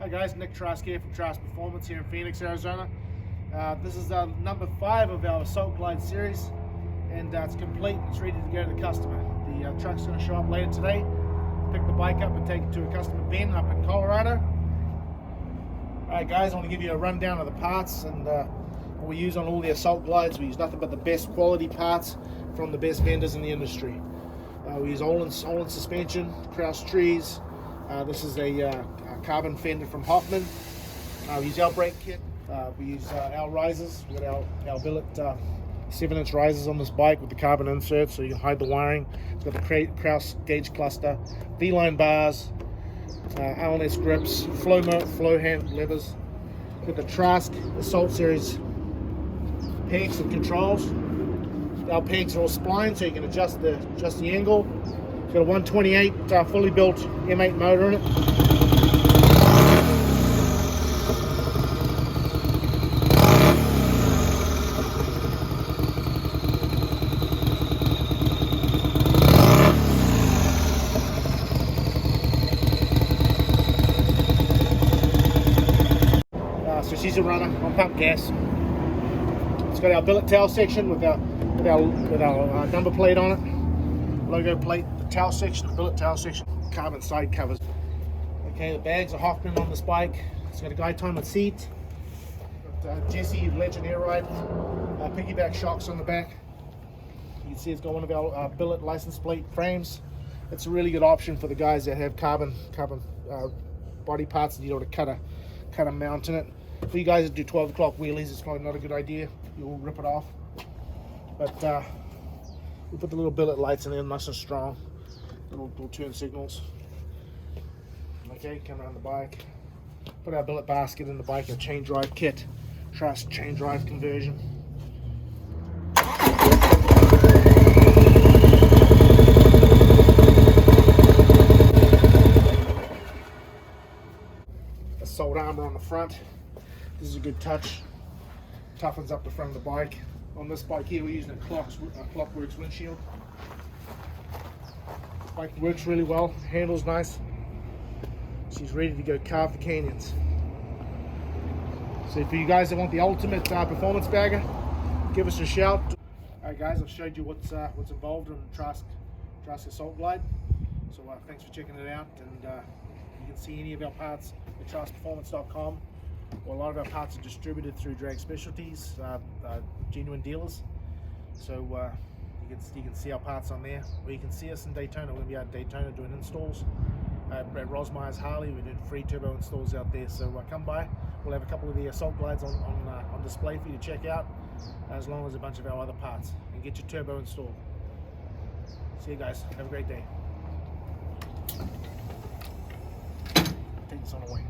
Hi guys, Nick Trask here from Trask Performance here in Phoenix, Arizona. This is number 5 of our Assault Glide series, and it's complete. It's ready to go to the customer. The truck's going to show up later today, pick the bike up and take it to a customer bin up in Colorado. Alright guys, I want to give you a rundown of the parts and what we use on all the Assault Glides. We use nothing but the best quality parts from the best vendors in the industry. We use Olin suspension, Kraus trees. This is a carbon fender from Hoffman. We use our brake kit. We use our risers. We've got our billet 7-inch risers on this bike with the carbon insert so you can hide the wiring. It's got the Kraus gauge cluster, V-line bars, LNS grips, flow hand levers. We've got the Trask Assault Series pegs and controls. Our pegs are all splined so you can adjust the angle. It's got a 128 fully built M8 motor in it. So she's a runner on pump gas. It's got our billet tail section with our number plate on it, logo plate, the tail section, the billet tail section, carbon side covers. Okay, the bags are Hoffman on this bike. It's got a guide timer seat, got Jesse Legend air ride, piggyback shocks on the back. You can see it's got one of our billet license plate frames. It's a really good option for the guys that have carbon body parts and you know to cut a mount in it. For you guys that do 12 o'clock wheelies, it's probably not a good idea. You'll rip it off. But we put the little billet lights in there, nice and strong. Little turn signals. Okay, come around the bike. Put our billet basket in the bike, our chain drive kit. Trask chain drive conversion. Assault armor on the front. This is a good touch. Toughens up the front of the bike. On this bike here, we're using a Clockworks windshield. This bike works really well. Handles nice. She's ready to go carve the canyons. So for you guys that want the ultimate performance bagger, give us a shout. Alright guys, I've showed you what's involved in the Trask Assault Glide. So thanks for checking it out, and you can see any of our parts at traskperformance.com. Well, a lot of our parts are distributed through Drag Specialties, genuine dealers. So you can see our parts on there. Or you can see us in Daytona. We're going to be out in Daytona doing installs. At Rosmeyer's Harley, we're doing free turbo installs out there. So come by. We'll have a couple of the Assault Glides on display for you to check out, as long as a bunch of our other parts, and get your turbo installed. See you guys. Have a great day. Take this on away.